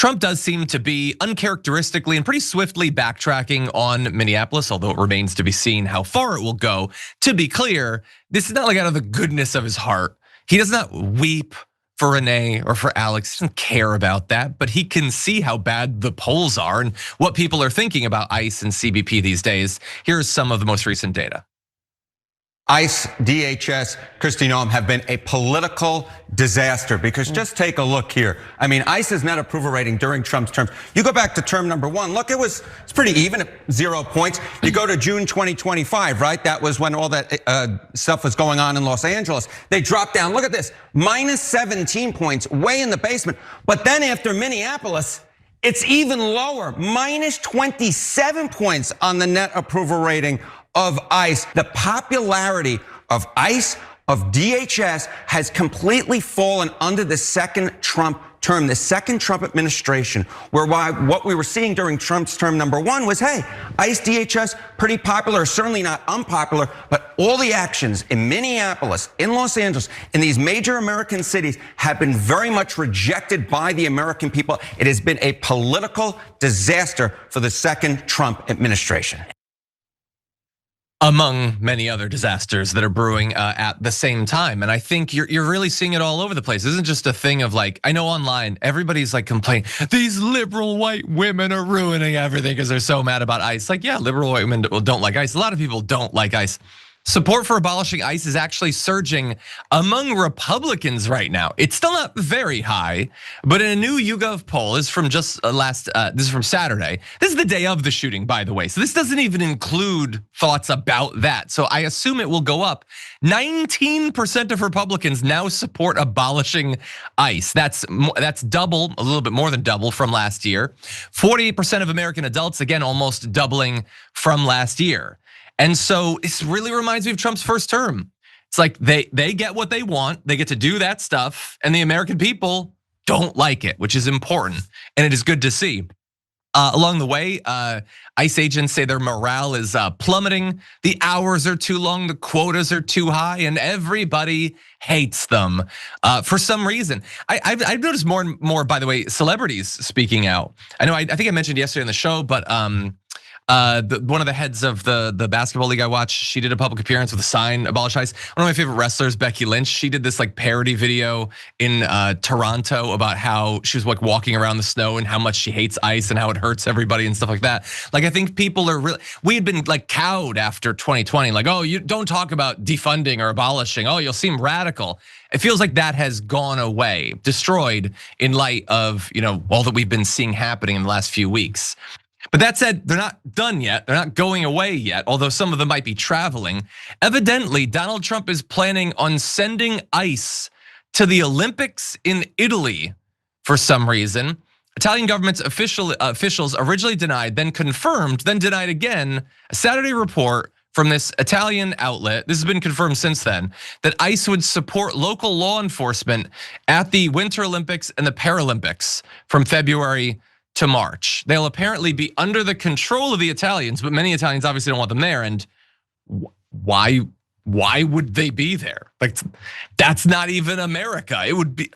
Trump does seem to be uncharacteristically and pretty swiftly backtracking on Minneapolis, although it remains to be seen how far it will go. To be clear, this is not like out of the goodness of his heart. He does not weep for Renee or for Alex. He doesn't care about that, but he can see how bad the polls are and what people are thinking about ICE and CBP these days. Here's some of the most recent data. ICE, DHS, Kristi Noem have been a political disaster because just take a look here. I mean, ICE's net approval rating during Trump's term. You go back to term number 1. Look, it's pretty even, 0 points. You go to June 2025, right? That was when all that stuff was going on in Los Angeles. They dropped down. Look at this, minus 17 points, way in the basement. But then after Minneapolis, it's even lower, minus 27 points on the net approval rating of ICE. The popularity of ICE, of DHS has completely fallen under the second Trump term, the second Trump administration, where what we were seeing during Trump's term number 1 was, hey, ICE, DHS, pretty popular, certainly not unpopular, but all the actions in Minneapolis, in Los Angeles, in these major American cities have been very much rejected by the American people. It has been a political disaster for the second Trump administration. Among many other disasters that are brewing at the same time. And I think you're really seeing it all over the place. This isn't just a thing of like, I know online, everybody's like complaining, these liberal white women are ruining everything because they're so mad about ICE. Like, yeah, liberal white women don't like ICE. A lot of people don't like ICE. Support for abolishing ICE is actually surging among Republicans right now. It's still not very high, but in a new YouGov poll, this is from just this is from Saturday. This is the day of the shooting, by the way. So this doesn't even include thoughts about that. So I assume it will go up. 19% of Republicans now support abolishing ICE. That's double, a little bit more than double from last year. 48% of American adults, again, almost doubling from last year. And so this really reminds me of Trump's first term. It's like they get what they want, they get to do that stuff, and the American people don't like it, which is important, and it is good to see. Along the way, ICE agents say their morale is plummeting. The hours are too long, the quotas are too high, and everybody hates them for some reason. I've noticed more and more, by the way, celebrities speaking out. I know I think I mentioned yesterday on the show, but one of the heads of the basketball league I watch, she did a public appearance with a sign, Abolish ICE. One of my favorite wrestlers, Becky Lynch, she did this like parody video in Toronto about how she was like walking around the snow and how much she hates ICE and how it hurts everybody and stuff like that. Like I think people are really, we had been like cowed after 2020, like, oh, you don't talk about defunding or abolishing, oh, you'll seem radical. It feels like that has gone away, destroyed in light of all that we've been seeing happening in the last few weeks. But that said, they're not done yet. They're not going away yet, although some of them might be traveling. Evidently, Donald Trump is planning on sending ICE to the Olympics in Italy for some reason. Italian government's officials originally denied, then confirmed, then denied again. A Saturday report from this Italian outlet, this has been confirmed since then, that ICE would support local law enforcement at the Winter Olympics and the Paralympics from February to March. They'll apparently be under the control of the Italians, but many Italians obviously don't want them there. And why would they be there? Like, that's not even America. It would be,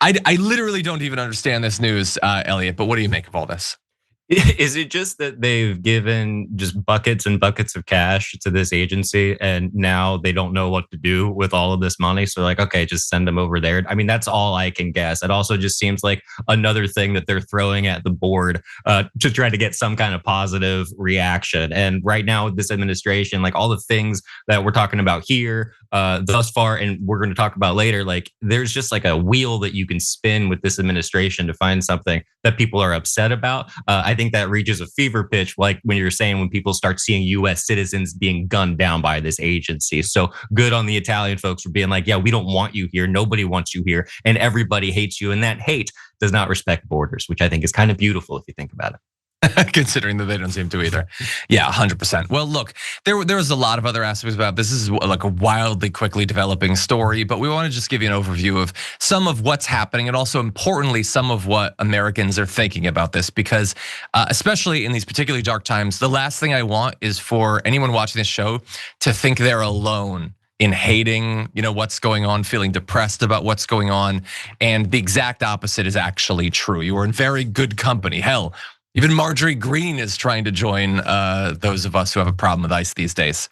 I literally don't even understand this news, Elliot, but what do you make of all this? Is it just that they've given just buckets and buckets of cash to this agency and now they don't know what to do with all of this money? So like, okay, just send them over there. I mean, that's all I can guess. It also just seems like another thing that they're throwing at the board to try to get some kind of positive reaction. And right now with this administration, like all the things that we're talking about here thus far, and we're going to talk about later, like there's just like a wheel that you can spin with this administration to find something that people are upset about. I think that reaches a fever pitch, like when you're saying when people start seeing US citizens being gunned down by this agency. So good on the Italian folks for being like, yeah, we don't want you here. Nobody wants you here. And everybody hates you. And that hate does not respect borders, which I think is kind of beautiful if you think about it. Considering that they don't seem to either. Yeah, 100%. Well, look, there was a lot of other aspects about this. This is like a wildly quickly developing story, but we want to just give you an overview of some of what's happening and also importantly, some of what Americans are thinking about this, because especially in these particularly dark times, the last thing I want is for anyone watching this show to think they're alone in hating, what's going on, feeling depressed about what's going on. And the exact opposite is actually true. You are in very good company. Hell, even Marjorie Greene is trying to join those of us who have a problem with ICE these days.